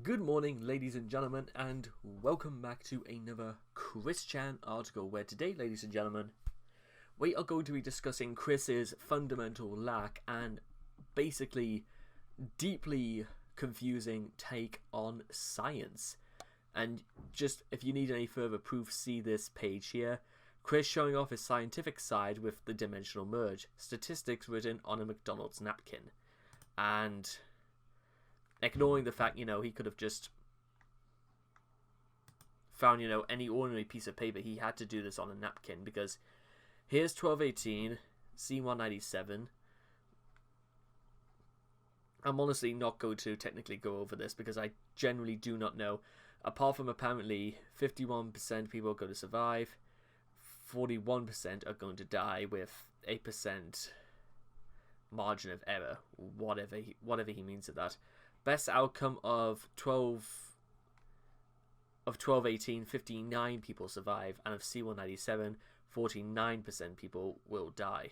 Good morning, ladies and gentlemen, and welcome back to another Chris-chan article where today, ladies and gentlemen, we are going to be discussing Chris's fundamental lack and basically deeply confusing take on science. And just if you need any further proof, see this page here. Chris showing off his scientific side with the dimensional merge, statistics written on a McDonald's napkin. And ignoring the fact, he could have just found, any ordinary piece of paper. He had to do this on a napkin because here's 1218, C197. I'm honestly not going to technically go over this because I generally do not know. Apart from apparently 51% people are going to survive, 41% are going to die with 8% margin of error, whatever he means of that. Best outcome of 1218, 59 people survive, and of C197, 49% people will die.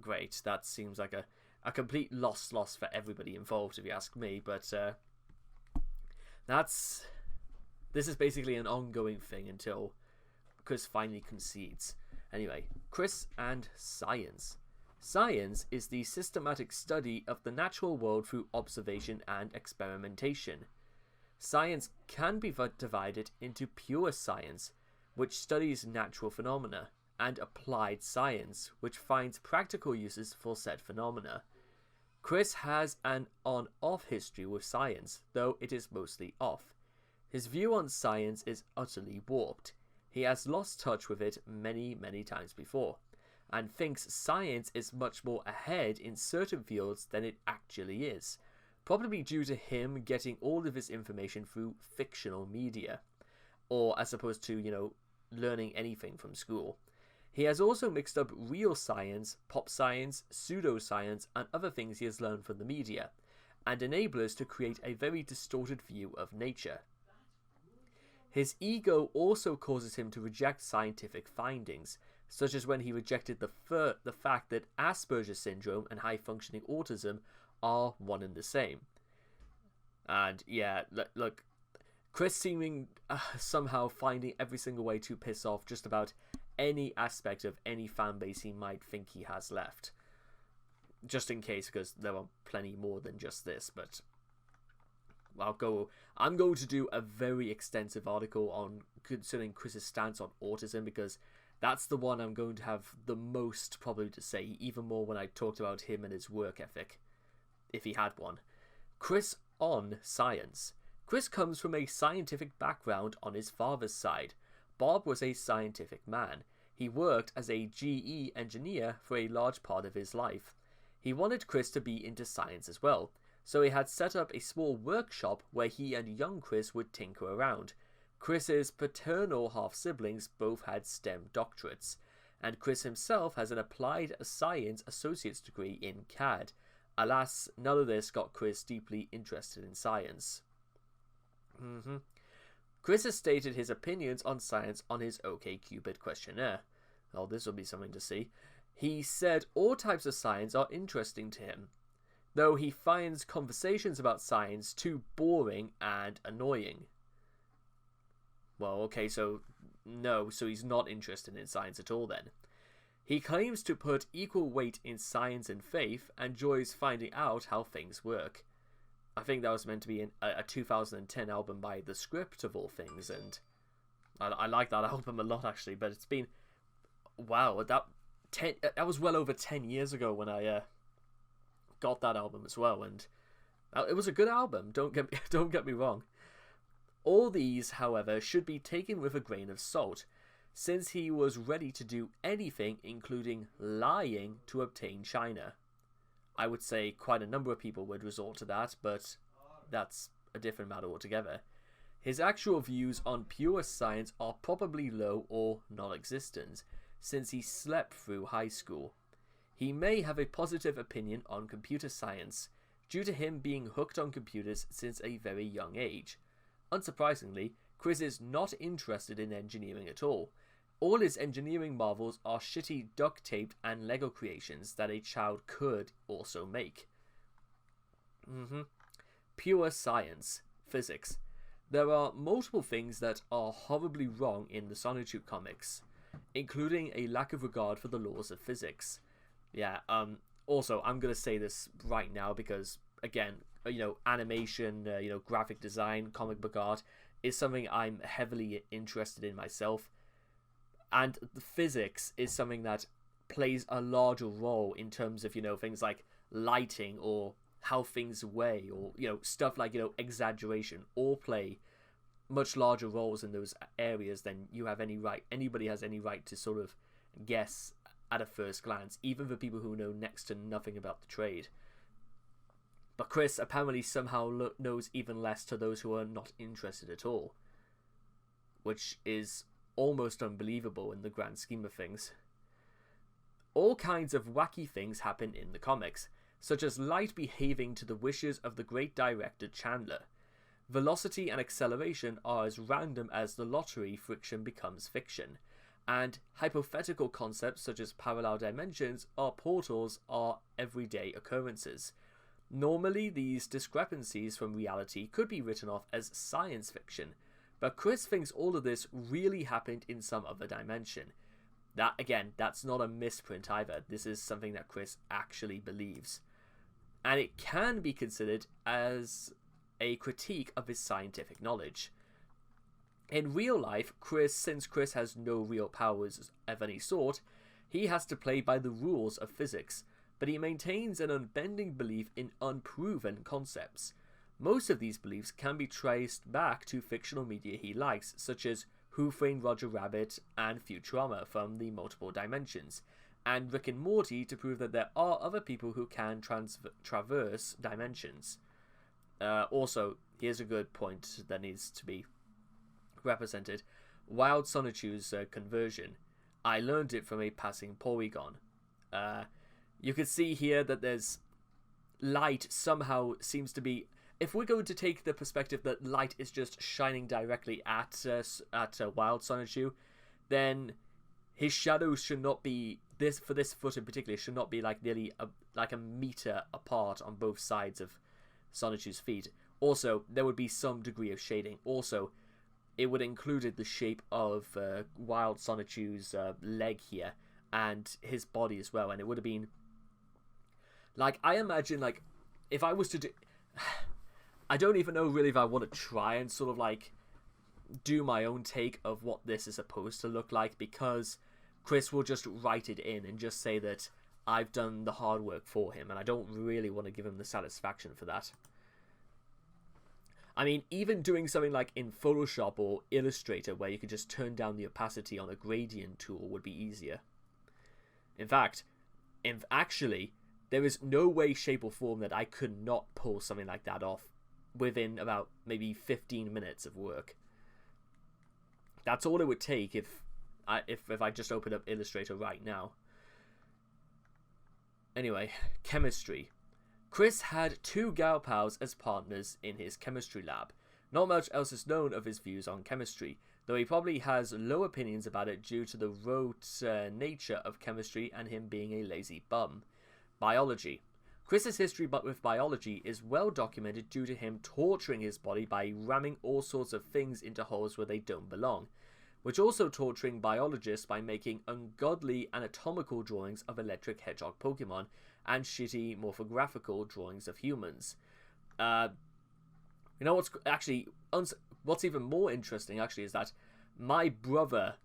Great, that seems like a complete loss for everybody involved, if you ask me, but this is basically an ongoing thing until Chris finally concedes. Anyway, Chris and science. Science is the systematic study of the natural world through observation and experimentation. Science can be divided into pure science, which studies natural phenomena, and applied science, which finds practical uses for said phenomena. Chris has an on-off history with science, though it is mostly off. His view on science is utterly warped. He has lost touch with it many times before, and thinks science is much more ahead in certain fields than it actually is, probably due to him getting all of his information through fictional media, or as opposed to, learning anything from school. He has also mixed up real science, pop science, pseudoscience, and other things he has learned from the media, and enablers to create a very distorted view of nature. His ego also causes him to reject scientific findings, such as when he rejected the fact that Asperger's syndrome and high-functioning autism are one and the same. And yeah, look, Chris seeming somehow finding every single way to piss off just about any aspect of any fan base he might think he has left. Just in case, because there are plenty more than just this, but I'm going to do a very extensive article on concerning Chris's stance on autism, because that's the one I'm going to have the most probably to say, even more when I talked about him and his work ethic, if he had one. Chris on science. Chris comes from a scientific background on his father's side. Bob was a scientific man. He worked as a GE engineer for a large part of his life. He wanted Chris to be into science as well, so he had set up a small workshop where he and young Chris would tinker around. Chris's paternal half-siblings both had STEM doctorates, and Chris himself has an applied science associate's degree in CAD. Alas, none of this got Chris deeply interested in science. Chris has stated his opinions on science on his OkCupid questionnaire. Oh, this will be something to see. He said all types of science are interesting to him, though he finds conversations about science too boring and annoying. Well, okay, so he's not interested in science at all then. He claims to put equal weight in science and faith and enjoys finding out how things work. I think that was meant to be a 2010 album by The Script, of all things, and I like that album a lot, actually, but it's been... Wow, that was well over 10 years ago when I got that album as well, and it was a good album, don't get me wrong. All these, however, should be taken with a grain of salt, since he was ready to do anything, including lying, to obtain China. I would say quite a number of people would resort to that, but that's a different matter altogether. His actual views on pure science are probably low or non-existent, since he slept through high school. He may have a positive opinion on computer science, due to him being hooked on computers since a very young age. Unsurprisingly, Chris is not interested in engineering at all. All his engineering marvels are shitty duct-taped and Lego creations that a child could also make. pure science, physics. There are multiple things that are horribly wrong in the Sonichu comics, including a lack of regard for the laws of physics. Yeah, also, I'm gonna say this right now because, again, animation, graphic design, comic book art is something I'm heavily interested in myself. And the physics is something that plays a larger role in terms of, things like lighting or how things weigh or, stuff like, exaggeration, all play much larger roles in those areas than anybody has any right to sort of guess at a first glance, even for people who know next to nothing about the trade. But Chris apparently somehow knows even less to those who are not interested at all, which is almost unbelievable in the grand scheme of things. All kinds of wacky things happen in the comics, such as light behaving to the wishes of the great director Chandler. Velocity and acceleration are as random as the lottery friction becomes fiction, and hypothetical concepts such as parallel dimensions or portals are everyday occurrences. Normally, these discrepancies from reality could be written off as science fiction, but Chris thinks all of this really happened in some other dimension. That, again, that's not a misprint either. This is something that Chris actually believes. And it can be considered as a critique of his scientific knowledge. In real life, since Chris has no real powers of any sort, he has to play by the rules of physics, but he maintains an unbending belief in unproven concepts. Most of these beliefs can be traced back to fictional media he likes, such as Who Framed Roger Rabbit and Futurama from the multiple dimensions, and Rick and Morty to prove that there are other people who can traverse dimensions. Also, here's a good point that needs to be represented. Wild Sonichu's conversion. I learned it from a passing Porygon. You can see here that there's light somehow seems to be... If we're going to take the perspective that light is just shining directly at Wild Sonichu, then his shadows should not be... For this foot in particular, should not be like nearly a meter apart on both sides of Sonichu's feet. Also, there would be some degree of shading. Also, it would included the shape of Wild Sonichu's leg here and his body as well, and it would have been like, I imagine, like, if I was to do... I don't even know really if I want to try and sort of like do my own take of what this is supposed to look like, because Chris will just write it in and just say that I've done the hard work for him, and I don't really want to give him the satisfaction for that. I mean, even doing something like in Photoshop or Illustrator where you could just turn down the opacity on a gradient tool would be easier. In fact, actually, there is no way, shape or form that I could not pull something like that off within about maybe 15 minutes of work. That's all it would take if I just opened up Illustrator right now. Anyway, chemistry. Chris had 2 gal pals as partners in his chemistry lab. Not much else is known of his views on chemistry, though he probably has low opinions about it due to the rote nature of chemistry and him being a lazy bum. Biology. Chris's history with biology is well documented due to him torturing his body by ramming all sorts of things into holes where they don't belong, which also torturing biologists by making ungodly anatomical drawings of electric hedgehog Pokemon and shitty morphographical drawings of humans. What's even more interesting actually is that my brother,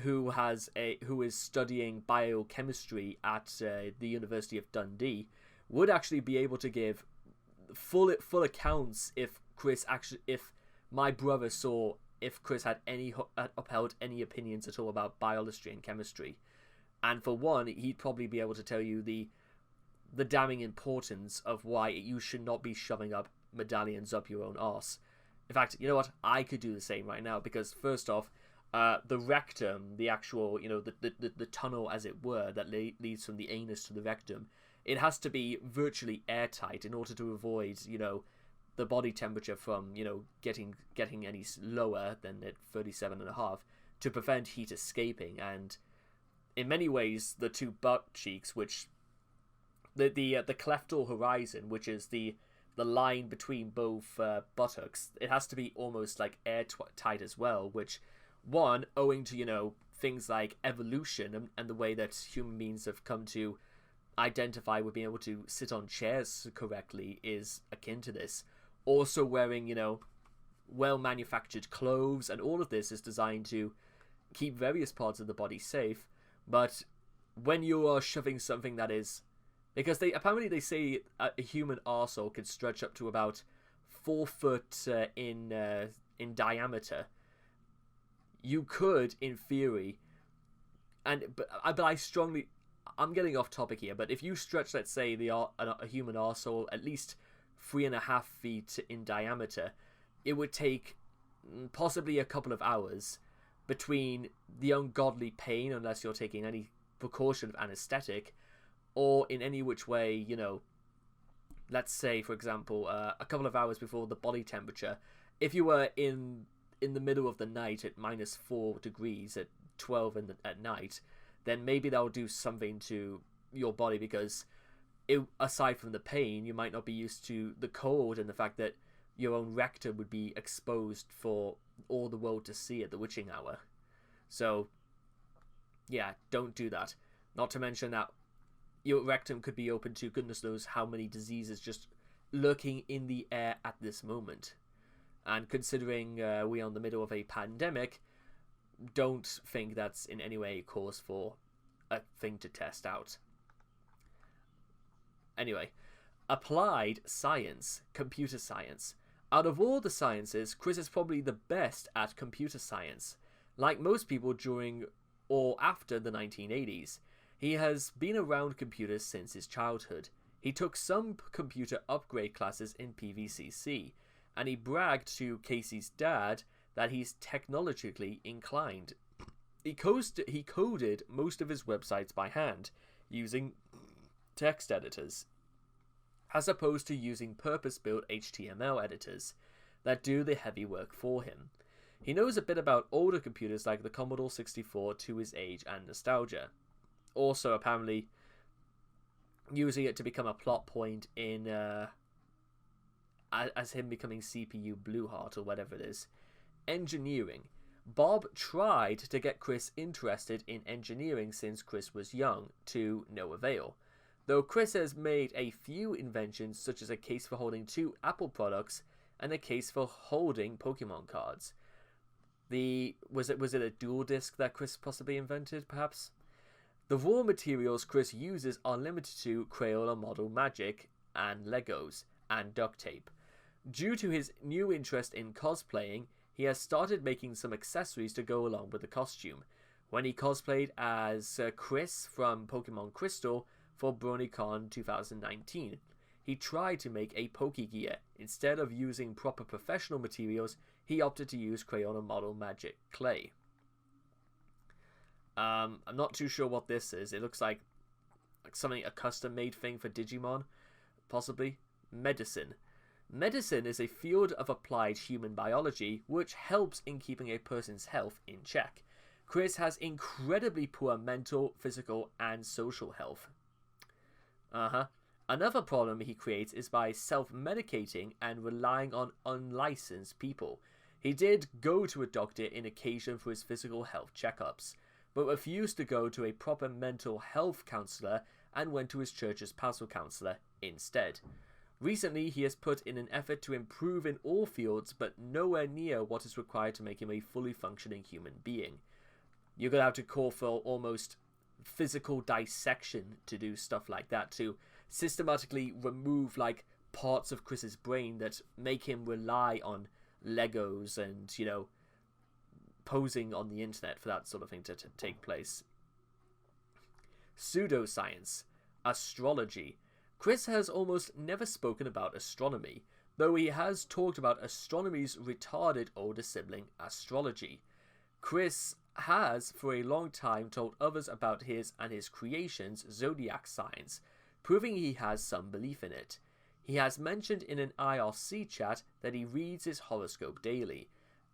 who is studying biochemistry at the University of Dundee, would actually be able to give full accounts if Chris had upheld any opinions at all about biology and chemistry. And for one, he'd probably be able to tell you the damning importance of why you should not be shoving up medallions up your own arse. In fact, you know what? I could do the same right now, because first off, the rectum, the actual, the tunnel, as it were, that leads from the anus to the rectum, it has to be virtually airtight in order to avoid, the body temperature from, getting any lower than at 37.5 to prevent heat escaping. And in many ways, the 2 butt cheeks, which the cleftal horizon, which is the the line between both buttocks, it has to be almost like airtight as well, which, one, owing to, things like evolution and the way that human beings have come to identify with being able to sit on chairs correctly, is akin to this. Also wearing, well-manufactured clothes, and all of this is designed to keep various parts of the body safe. But when you are shoving something that is... Because they say a human arsehole could stretch up to about 4 foot in diameter. You could, in theory, but I'm getting off topic here, but if you stretch, let's say, a human arsehole at least 3.5 feet in diameter, it would take possibly a couple of hours between the ungodly pain, unless you're taking any precaution of anesthetic, or in any which way, let's say, for example, a couple of hours before the body temperature. If you were in the middle of the night at -4 degrees at 12 at night, then maybe that'll do something to your body, because aside from the pain, you might not be used to the cold and the fact that your own rectum would be exposed for all the world to see at the witching hour. So, yeah, don't do that. Not to mention that your rectum could be open to goodness knows how many diseases just lurking in the air at this moment. And considering we are in the middle of a pandemic, don't think that's in any way cause for a thing to test out. Anyway, applied science, computer science. Out of all the sciences, Chris is probably the best at computer science. Like most people during or after the 1980s, he has been around computers since his childhood. He took some computer upgrade classes in PVCC, and he bragged to Casey's dad that he's technologically inclined. He coded most of his websites by hand, using text editors, as opposed to using purpose-built HTML editors that do the heavy work for him. He knows a bit about older computers like the Commodore 64 to his age and nostalgia. Also, apparently, using it to become a plot point in as him becoming CPU Blueheart or whatever it is. Engineering. Bob tried to get Chris interested in engineering since Chris was young, to no avail. Though Chris has made a few inventions, such as a case for holding 2 Apple products and a case for holding Pokemon cards. Was it a dual disc that Chris possibly invented, perhaps? The raw materials Chris uses are limited to Crayola model magic and Legos and duct tape. Due to his new interest in cosplaying, he has started making some accessories to go along with the costume. When he cosplayed as Chris from Pokemon Crystal for BronyCon 2019, he tried to make a Pokegear. Instead of using proper professional materials, he opted to use Crayola model magic clay. I'm not too sure what this is. It looks like something, a custom-made thing for Digimon, possibly. Medicine. Medicine is a field of applied human biology which helps in keeping a person's health in check. Chris has incredibly poor mental, physical, and social health. Another problem he creates is by self-medicating and relying on unlicensed people. He did go to a doctor in occasion for his physical health checkups, but refused to go to a proper mental health counselor and went to his church's pastoral counselor instead. Recently, he has put in an effort to improve in all fields, but nowhere near what is required to make him a fully functioning human being. You're going to have to call for almost physical dissection to do stuff like that, to systematically remove like parts of Chris's brain that make him rely on Legos and, posing on the internet for that sort of thing to take place. Pseudoscience. Astrology. Chris has almost never spoken about astronomy, though he has talked about astronomy's retarded older sibling, astrology. Chris has, for a long time, told others about his and his creation's zodiac signs, proving he has some belief in it. He has mentioned in an IRC chat that he reads his horoscope daily,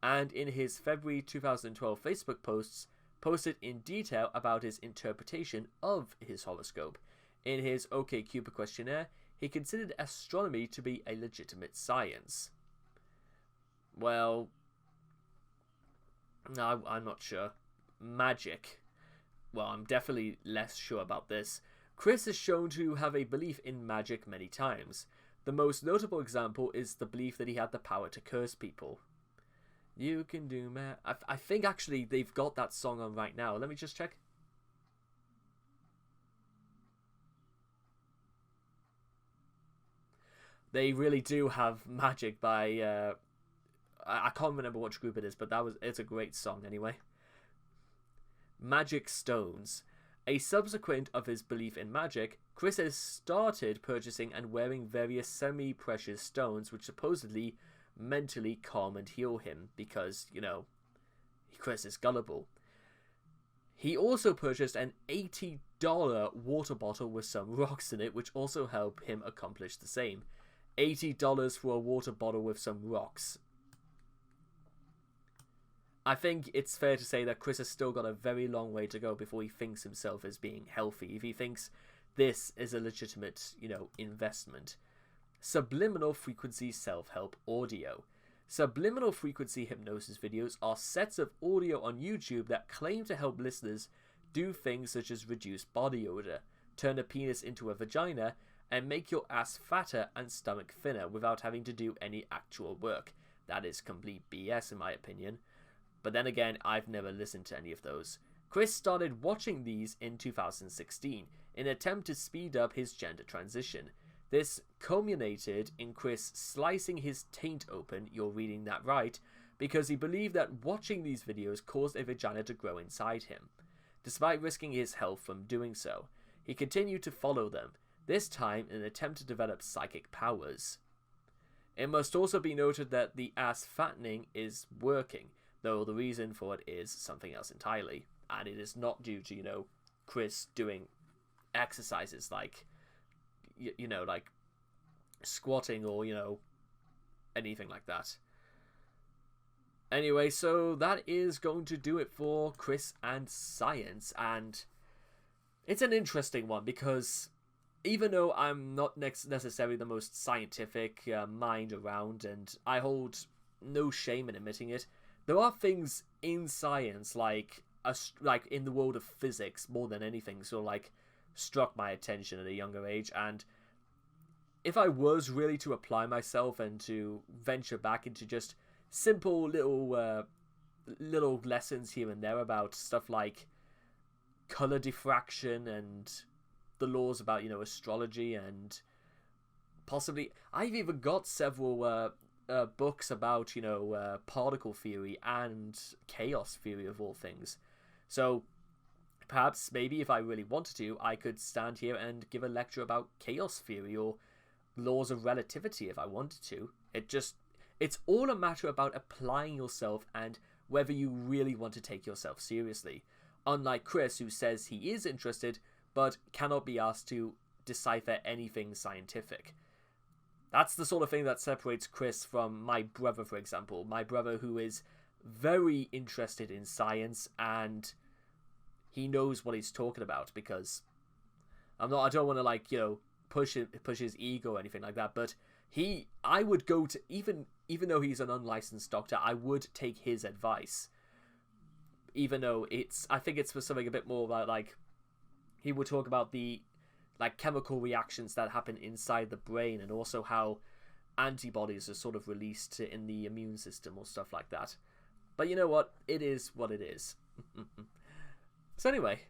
and in his February 2012 Facebook posts, posted in detail about his interpretation of his horoscope. In his OkCupid questionnaire, he considered astronomy to be a legitimate science. Well, no, I'm not sure. Magic. Well, I'm definitely less sure about this. Chris is shown to have a belief in magic many times. The most notable example is the belief that he had the power to curse people. You can do I think actually they've got that song on right now. Let me just check. They really do have Magic by I can't remember which group it is, but it's a great song anyway. Magic stones. A subsequent of his belief in magic, Chris has started purchasing and wearing various semi-precious stones which supposedly mentally calm and heal him because, you know, Chris is gullible. He also purchased an $80 water bottle with some rocks in it, which also help him accomplish the same. $80 for a water bottle with some rocks. I think it's fair to say that Chris has still got a very long way to go before he thinks himself as being healthy, if he thinks this is a legitimate, you know, investment. Subliminal frequency self-help audio. Subliminal frequency hypnosis videos are sets of audio on YouTube that claim to help listeners do things such as reduce body odor, turn a penis into a vagina, and make your ass fatter and stomach thinner without having to do any actual work. That is complete BS in my opinion. But then again, I've never listened to any of those. Chris started watching these in 2016 in an attempt to speed up his gender transition. This culminated in Chris slicing his taint open, you're reading that right, because he believed that watching these videos caused a vagina to grow inside him. Despite risking his health from doing so, he continued to follow them, this time in an attempt to develop psychic powers. It must also be noted that the ass fattening is working, though the reason for it is something else entirely, and it is not due to, you know, Chris doing exercises like, you know, like squatting or, you know, anything like that. Anyway, so that is going to do it for Chris and science, and it's an interesting one because even though I'm not necessarily the most scientific mind around, and I hold no shame in admitting it, there are things in science, like in the world of physics, more than anything, so like struck my attention at a younger age. And if I was really to apply myself and to venture back into just simple little lessons here and there about stuff like color diffraction and the laws about, you know, astrology, and possibly I've even got several books about, you know, particle theory and chaos theory of all things. So perhaps maybe if I really wanted to, I could stand here and give a lecture about chaos theory or laws of relativity if I wanted to. It's all a matter about applying yourself and whether you really want to take yourself seriously. Unlike Chris, who says he is interested but cannot be asked to decipher anything scientific. That's the sort of thing that separates Chris from my brother, for example. My brother, who is very interested in science, and he knows what he's talking about, because I don't want to, like, you know, push his ego or anything like that, but I would go to, even though he's an unlicensed doctor, I would take his advice. Even though I think it's for something a bit more about, like, he would talk about the, like, chemical reactions that happen inside the brain, and also how antibodies are sort of released in the immune system or stuff like that. But you know what? It is what it is. So anyway,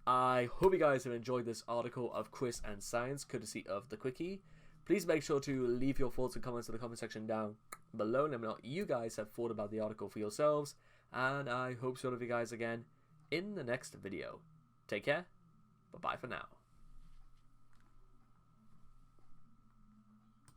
I hope you guys have enjoyed this article of Chris and Science, courtesy of The Quickie. Please make sure to leave your thoughts and comments in the comment section down below. Let me know what you guys have thought about the article for yourselves. And I hope to see all of you guys again in the next video. Take care. Bye-bye for now.